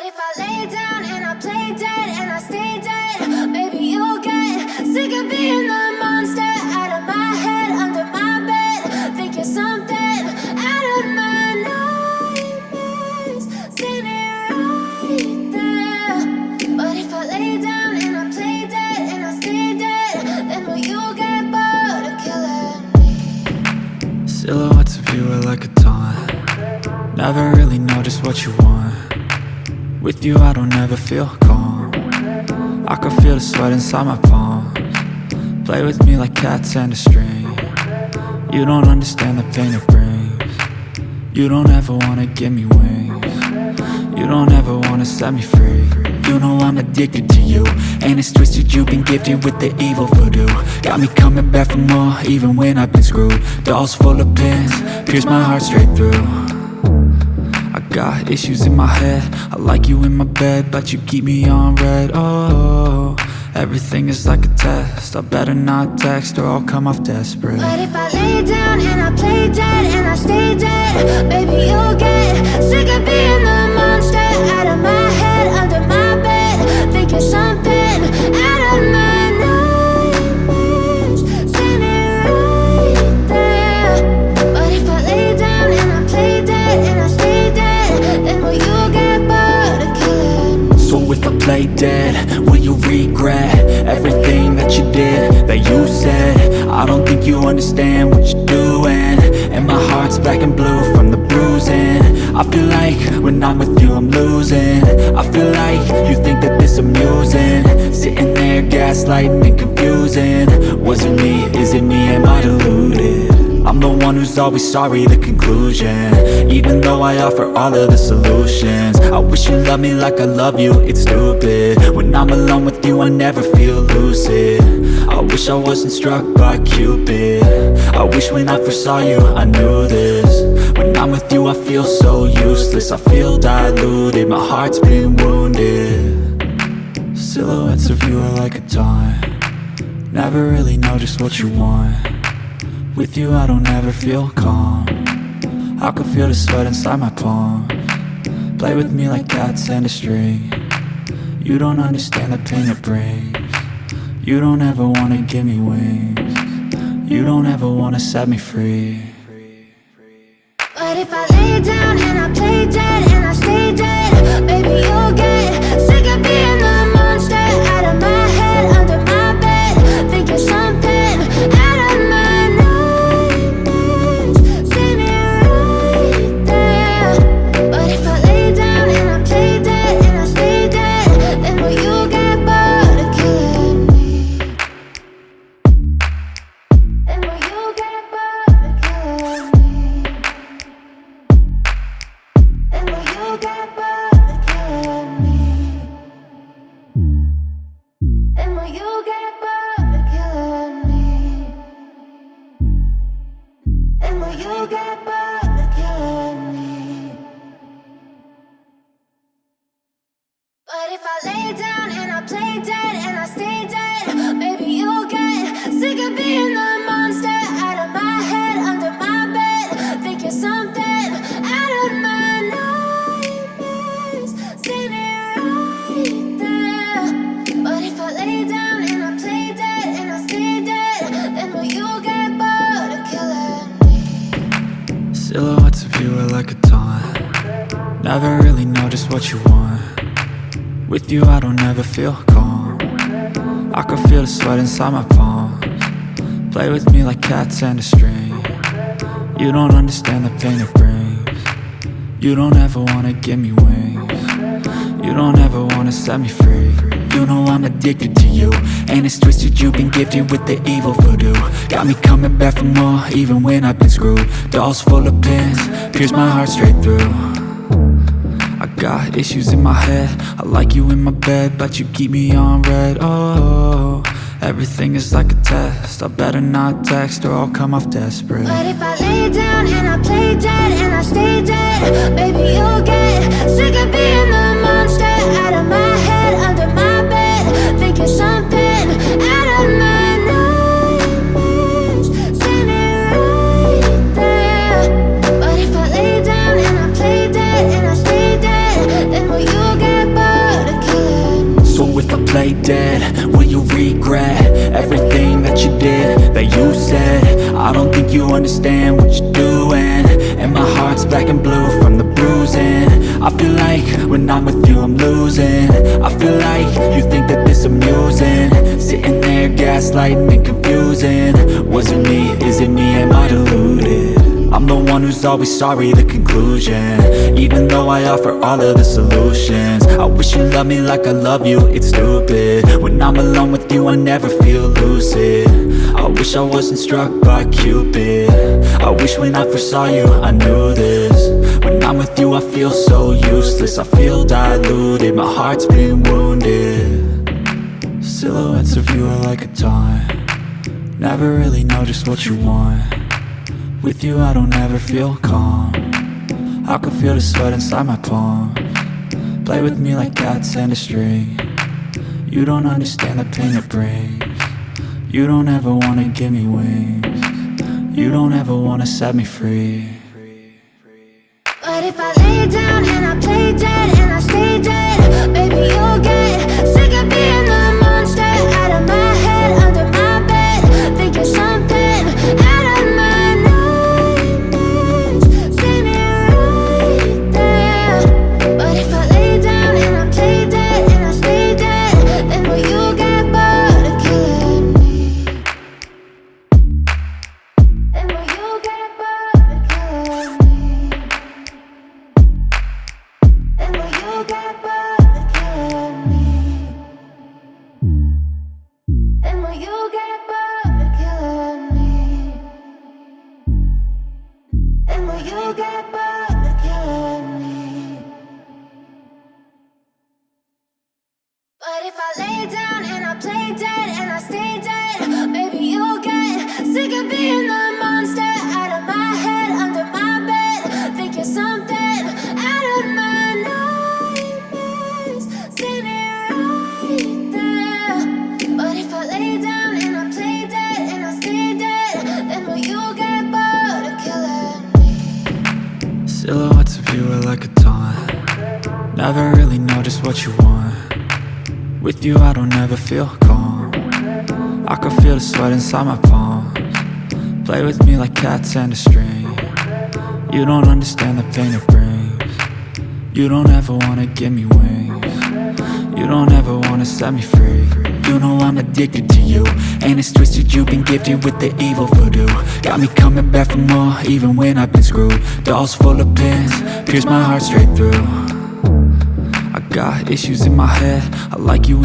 if I lay down and I play dead and I stay dead, baby, you'll get sick of being the monster out of my head, under my bed, thinking something out of my nightmares, standing right there. But if I lay down and I play dead and I stay dead, then will you get bored of killing me? Silhouettes of you are like a taunt. Never really know just what you want. With you I don't ever feel calm. I can feel the sweat inside my palms. Play with me like cats and a string. You don't understand the pain it brings. You don't ever wanna give me wings. You don't ever wanna set me free. You know I'm addicted to you, and it's twisted, you've been gifted with the evil voodoo. Got me coming back for more, even when I've been screwed. Dolls full of pins, pierce my heart straight through. I got issues in my head, I like you in my bed, but you keep me on red. Oh, everything is like a test. I better not text or I'll come off desperate. But if I lay down and I play dead and I stay dead, baby, you'll get sick of being the monster out of my head, under my bed, thinking something out of my nightmares, standing right there. But if I lay down and I play dead and I stay dead, then will you get bored of killing me? So if I play dead, will you regret everything that you did, that you said? I don't think you understand what you're doing, and my heart's black and blue from the bruising. I feel like when I'm with you I'm losing. I feel like you think that this amusing, sitting there gaslighting and confusing. Was it me? Is it me? Am I deluded? I'm the one who's always sorry, the conclusion, even though I offer all of the solutions. I wish you loved me like I love you, it's stupid. When I'm alone with you I never feel lucid. I wish I wasn't struck by Cupid. I wish when I first saw you I knew this. When I'm with you I feel so useless, I feel diluted, my heart's been wounded. Silhouettes of you are like a taunt. Never really know just what you want. With you I don't ever feel calm. I can feel the sweat inside my palms. Play with me like cats and a string. You don't understand the pain it brings. You don't ever wanna give me wings. You don't ever wanna set me free. But if I lay down and I play dead and I stay dead, baby, you'll get sick of being the monster out of my head, under my bed, thinking something out of my nightmares, standing right there. But if I lay down and I play dead and I stay dead, then will you get bored of killing me? Then will you get bored of killing me? Then will you get bored of killing me? Then will you get bored of killing me? Then will you get bored of killing me? But if I lay down and I play dead and I stay dead, baby, you'll get sick of being the monster out of my head, under my bed, thinking something out of my nightmares, standing right there. But if I lay down and I play dead and I stay dead, then will you get bored of killing me? Silhouettes of you are like a taunt. Never really know just what you want. With you I don't ever feel calm. I can feel the sweat inside my palms. Play with me like cats and a string. You don't understand the pain it brings. You don't ever wanna give me wings. You don't ever wanna set me free. You know I'm addicted to you, and it's twisted, you've been gifted with the evil voodoo. Got me coming back for more, even when I've been screwed. Dolls full of pins, pierce my heart straight through. I got issues in my head, I like you in my bed, but you keep me on red. Oh, everything is like a test. I better not text or I'll come off desperate. But if I lay down and I play dead and I stay dead, baby, you'll get sick of being the monster out of my head, under my bed, thinking something out of my nightmares, standing right there. But if I lay down and I play dead and I stay dead, then will you get play dead? Will you regret everything that you did, that you said? I don't think you understand what you're doing, and my heart's black and blue from the bruising. I feel like when I'm with you I'm losing. I feel like you think that this amusing, sitting there gaslighting and confusing. Was it me? Is it me? Am I deluded? I'm the one who's always sorry, the conclusion, even though I offer all of the solutions. I wish you loved me like I love you, it's stupid. When I'm alone with you I never feel lucid. I wish I wasn't struck by Cupid. I wish when I first saw you I knew this. When I'm with you I feel so useless, I feel diluted, my heart's been wounded. Silhouettes of you are like a taunt, never really know just what you want. With you I don't ever feel calm, I can feel the sweat inside my palms. Play with me like cats and a string. You don't understand the pain it brings. You don't ever wanna give me wings. You don't ever wanna set me free. But if I lay down and I play dead and I stay dead, baby you'll get sick of being the monster out of my head, under my bed, thinking something out of my nightmares. See me right there. But if I lay down and I play dead and I stay dead, then will you get bored of killing me? Then will you get bored of killing me? Then will you get bored of killing me? Then will you get bored of killing me? Then will you get bored of killing me? But if I lay down and I play dead and I stay dead, baby you'll get sick of being the monster out of my head, under my bed, thinking something out of my nightmares. See me right there. But if I lay down and I play dead and I stay dead, then will you get bored of killing me? Silhouettes of you are like a taunt, never really know just what you want. With you I don't ever feel calm, I can feel the sweat inside my palms. Play with me like cats and a string. You don't understand the pain it brings. You don't ever wanna give me wings. You don't ever wanna set me free. You know I'm addicted to you, and it's twisted, you've been gifted with the evil voodoo. Got me coming back for more, even when I've been screwed. Dolls full of pins, pierce my heart straight through. I got issues in my head, I like you